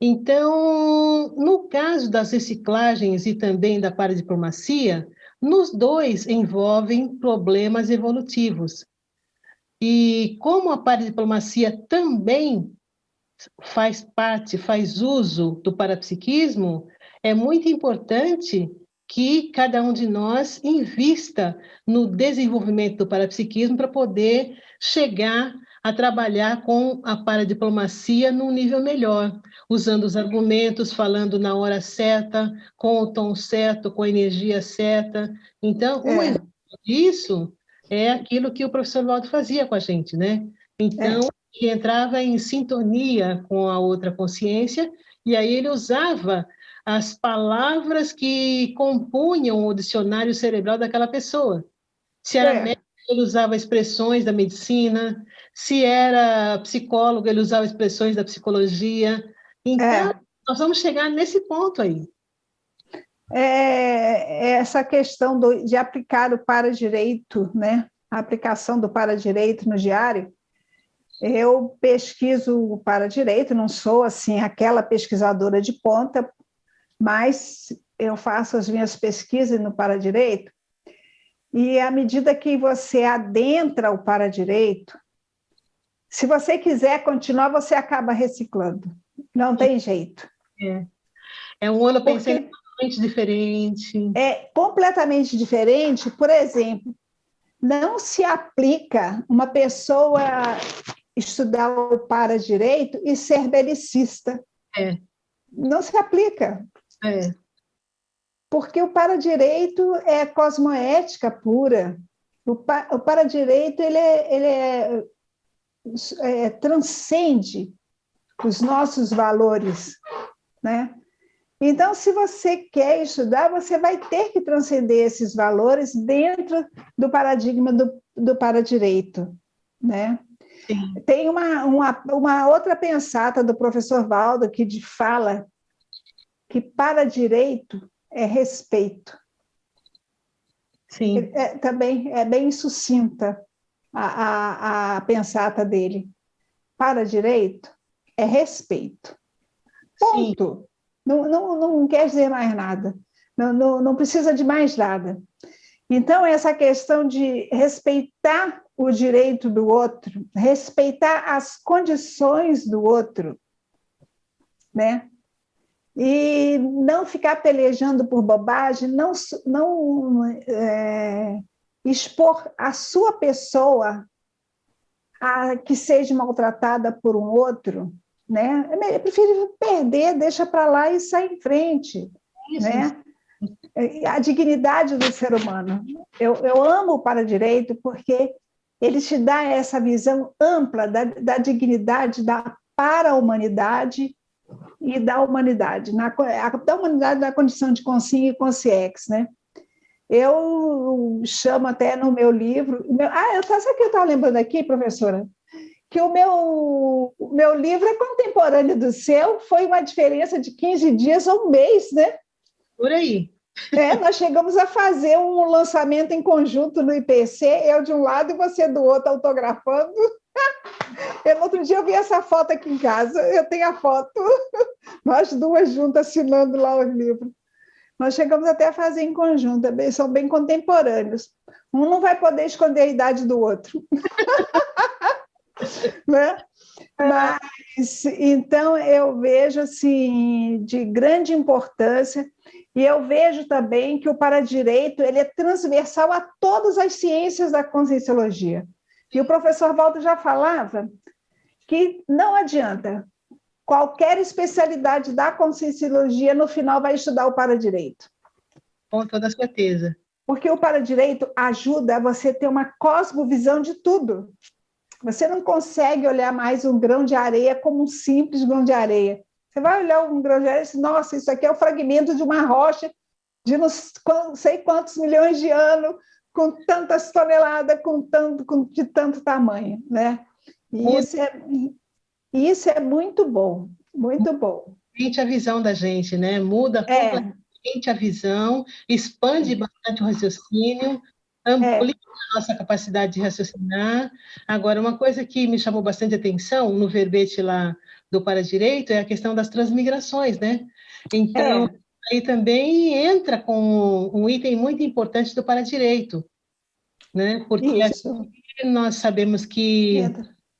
Então, no caso das reciclagens e também da paradiplomacia, nos dois envolvem problemas evolutivos. E como a paradiplomacia também faz parte, faz uso do parapsiquismo, é muito importante que cada um de nós invista no desenvolvimento do parapsiquismo para poder chegar a trabalhar com a paradiplomacia num nível melhor, usando os argumentos, falando na hora certa, com o tom certo, com a energia certa. Então, um exemplo disso é aquilo que o professor Waldo fazia com a gente, né? Então, ele entrava em sintonia com a outra consciência, e aí ele usava as palavras que compunham o dicionário cerebral daquela pessoa. Se era médico, ele usava expressões da medicina, se era psicólogo, ele usava expressões da psicologia. Então, nós vamos chegar nesse ponto aí. Essa questão de aplicar o para-direito, né? A aplicação do para-direito no diário. Eu pesquiso o para-direito, não sou assim aquela pesquisadora de ponta, mas eu faço as minhas pesquisas no para-direito, e à medida que você adentra o para-direito, se você quiser continuar, você acaba reciclando. Não tem jeito. É um ano pensando completamente diferente. É completamente diferente. Por exemplo, não se aplica uma pessoa estudar o para-direito e ser belicista. Não se aplica. Porque o para-direito é cosmoética pura. O para-direito ele transcende os nossos valores, né? Então, se você quer estudar, você vai ter que transcender esses valores dentro do paradigma do para-direito, né? Sim. Tem uma outra pensata do professor Valdo que fala que para-direito é respeito. Sim. Também é bem sucinta a pensata dele. Para-direito é respeito. Ponto. Não quer dizer mais nada. Não precisa de mais nada. Então, essa questão de respeitar o direito do outro, respeitar as condições do outro, né? E não ficar pelejando por bobagem, não expor a sua pessoa a que seja maltratada por um outro, né? Eu prefiro perder, deixa para lá e sai em frente, né? A dignidade do ser humano. Eu amo o para-direito porque ele te dá essa visão ampla da dignidade da para-humanidade e da humanidade, da humanidade na condição de consciência e consciex, né? Eu chamo até no meu livro... sabe o que eu estava lembrando aqui, professora? Que o meu livro é contemporâneo do seu, foi uma diferença de 15 dias ou um mês, né? Por aí. Nós chegamos a fazer um lançamento em conjunto no IPC, eu de um lado e você do outro, autografando. No outro dia eu vi essa foto aqui em casa, eu tenho a foto, nós duas juntas assinando lá o livro. Nós chegamos até a fazer em conjunto, são bem contemporâneos. Um não vai poder esconder a idade do outro. Né? Mas, então, eu vejo assim, de grande importância, e eu vejo também que o para-direito ele é transversal a todas as ciências da conscienciologia. E o professor Valdo já falava que não adianta, qualquer especialidade da conscienciologia, no final, vai estudar o para-direito. Com toda certeza. Porque o para-direito ajuda a você ter uma cosmovisão de tudo. Você não consegue olhar mais um grão de areia como um simples grão de areia. Você vai olhar um grão de areia e dizer, nossa, isso aqui é o fragmento de uma rocha de não sei quantos milhões de anos, com tantas toneladas, de tanto tamanho, né? E isso é muito bom, muito bom. A visão da gente, né? Muda completamente a visão, expande bastante o raciocínio, amplia a nossa capacidade de raciocinar. Agora, uma coisa que me chamou bastante atenção no verbete lá do para-direito é a questão das transmigrações, né? Então, aí também entra com um item muito importante do para-direito, né? Porque nós sabemos que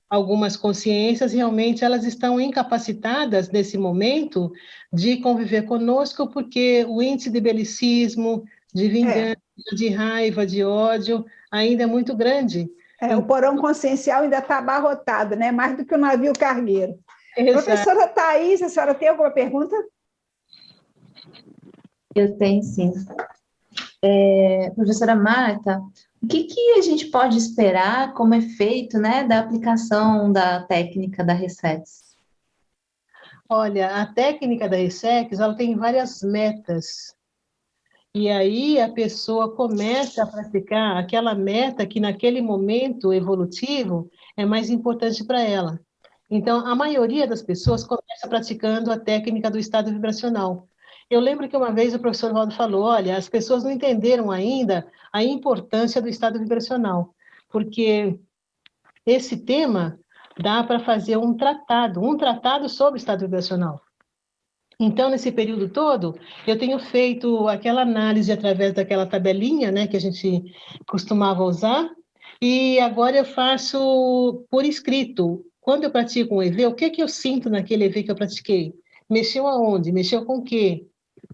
algumas consciências realmente elas estão incapacitadas nesse momento de conviver conosco, porque o índice de belicismo, de vingança, de raiva, de ódio, ainda é muito grande. O porão consciencial ainda está abarrotado, né? Mais do que o navio cargueiro. Exato. Professora Thaís, a senhora tem alguma pergunta? Eu tenho, sim. Professora Marta, o que a gente pode esperar como efeito, né, da aplicação da técnica da Resetis? Olha, a técnica da Ressex, ela tem várias metas. E aí a pessoa começa a praticar aquela meta que naquele momento evolutivo é mais importante para ela. Então, a maioria das pessoas começa praticando a técnica do estado vibracional. Eu lembro que uma vez o professor Valdo falou, olha, as pessoas não entenderam ainda a importância do estado vibracional, porque esse tema dá para fazer um tratado sobre o estado vibracional. Então, nesse período todo, eu tenho feito aquela análise através daquela tabelinha, né, que a gente costumava usar, e agora eu faço por escrito. Quando eu pratico um EV, o que que eu sinto naquele EV que eu pratiquei? Mexeu aonde? Mexeu com o quê?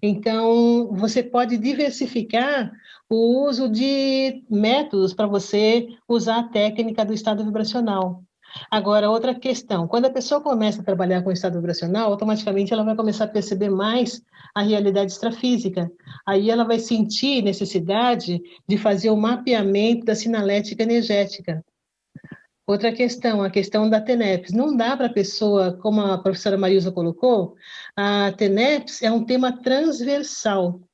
Então, você pode diversificar o uso de métodos para você usar a técnica do estado vibracional. Agora, outra questão, quando a pessoa começa a trabalhar com o estado vibracional, automaticamente ela vai começar a perceber mais a realidade extrafísica. Aí ela vai sentir necessidade de fazer o mapeamento da sinalética energética. Outra questão, a questão da TENEPS. Não dá para a pessoa, como a professora Marilza colocou, a TENEPS é um tema transversal. Com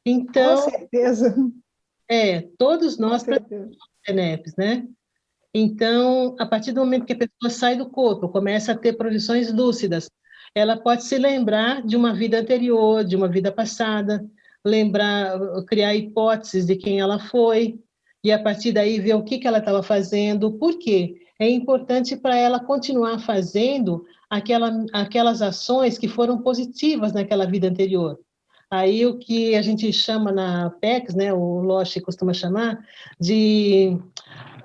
Então, certeza, todos com nós certeza. praticamos TENEPS, né? Então, a partir do momento que a pessoa sai do corpo, começa a ter projeções lúcidas, ela pode se lembrar de uma vida anterior, de uma vida passada, lembrar, criar hipóteses de quem ela foi, e a partir daí ver o que ela estava fazendo, por quê? É importante para ela continuar fazendo aquelas ações que foram positivas naquela vida anterior. Aí o que a gente chama na PECS, né, o Losch costuma chamar, de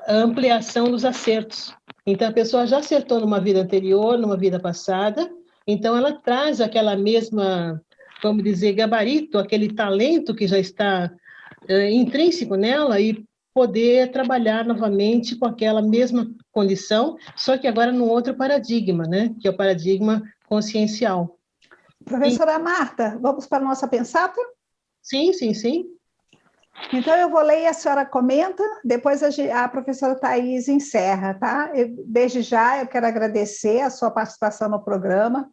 a ampliação dos acertos. Então, a pessoa já acertou numa vida anterior, numa vida passada, então ela traz aquela mesma, vamos dizer, gabarito, aquele talento que já está intrínseco nela e poder trabalhar novamente com aquela mesma condição, só que agora num outro paradigma, né? Que é o paradigma consciencial. Professora Marta, vamos para a nossa pensata? Sim, sim, sim. Então, eu vou ler e a senhora comenta, depois a professora Thais encerra, tá? Desde já, eu quero agradecer a sua participação no programa.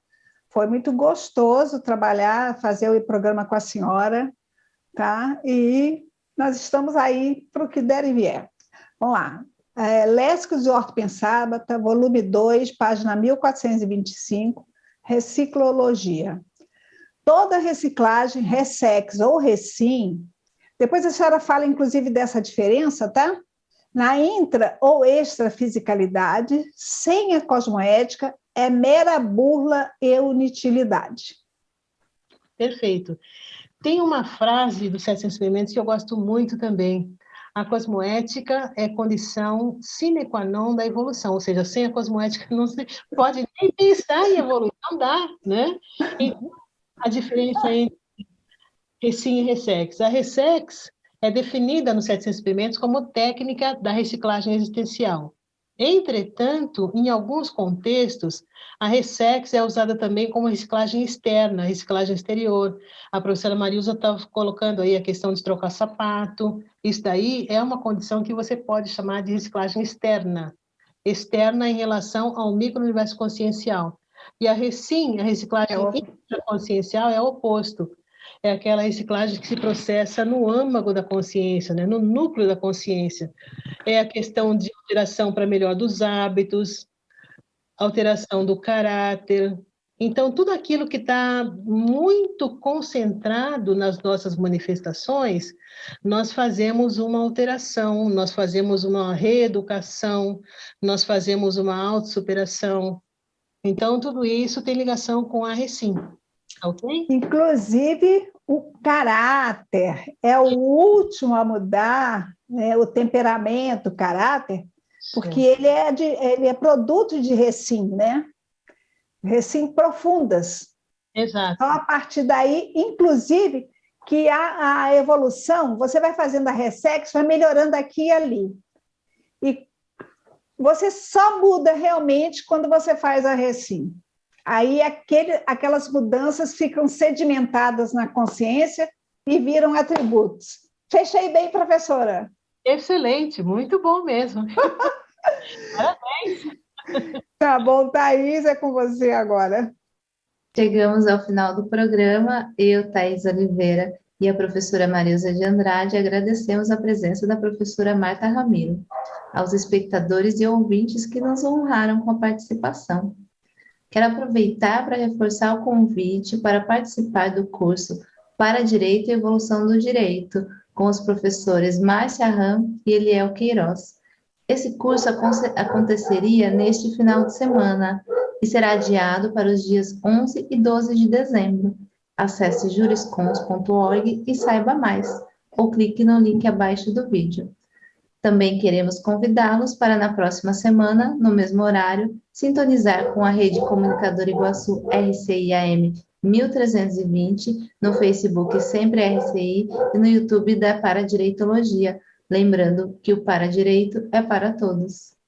Foi muito gostoso trabalhar, fazer o programa com a senhora, tá? E nós estamos aí para o que der e vier. Vamos lá. Léxicos de Ortopensabata, volume 2, página 1425, Reciclologia. Toda reciclagem, Ressex ou Recim, depois a senhora fala, inclusive, dessa diferença, tá? Na intra ou extrafisicalidade, sem a cosmoética, é mera burla e inutilidade. Perfeito. Tem uma frase dos Sete Experimentos que eu gosto muito também. A cosmoética é condição sine qua non da evolução, ou seja, sem a cosmoética não se pode nem pensar em evoluir, não dá, né? Então, a diferença entre Recim e Ressex. A Ressex é definida nos 700 experimentos como técnica da reciclagem existencial. Entretanto, em alguns contextos, a Ressex é usada também como reciclagem externa, reciclagem exterior. A professora Marilza estava colocando aí a questão de trocar sapato. Isso daí é uma condição que você pode chamar de reciclagem externa. Externa em relação ao micro-universo consciencial. E a Recim, a reciclagem intraconsciencial, é o oposto. É aquela reciclagem que se processa no âmago da consciência, né? No núcleo da consciência. É a questão de alteração para melhor dos hábitos, alteração do caráter. Então, tudo aquilo que está muito concentrado nas nossas manifestações, nós fazemos uma alteração, nós fazemos uma reeducação, nós fazemos uma autossuperação. Então, tudo isso tem ligação com a Recim. Okay? Inclusive, o caráter é o último a mudar, né? O temperamento, o caráter, porque ele é produto de Recim, né? Recim profundas. Exato. Então, a partir daí, inclusive, que a evolução, você vai fazendo a Ressex, vai melhorando aqui e ali. E você só muda realmente quando você faz a Recim. Aí aquelas mudanças ficam sedimentadas na consciência e viram atributos. Fechei bem, professora? Excelente, muito bom mesmo. Parabéns. Tá bom, Thais, é com você agora. Chegamos ao final do programa. Eu, Thaís Oliveira, e a professora Marilza de Andrade agradecemos a presença da professora Marta Ramiro, aos espectadores e ouvintes que nos honraram com a participação. Quero aproveitar para reforçar o convite para participar do curso Para Direito e Evolução do Direito, com os professores Márcia Ram e Eliel Queiroz. Esse curso aconteceria neste final de semana e será adiado para os dias 11 e 12 de dezembro. Acesse juriscons.org e saiba mais, ou clique no link abaixo do vídeo. Também queremos convidá-los para na próxima semana, no mesmo horário, sintonizar com a Rede Comunicadora Iguaçu RCI-AM 1320, no Facebook Sempre RCI e no YouTube da Paradireitologia. Lembrando que o Paradireito é para todos.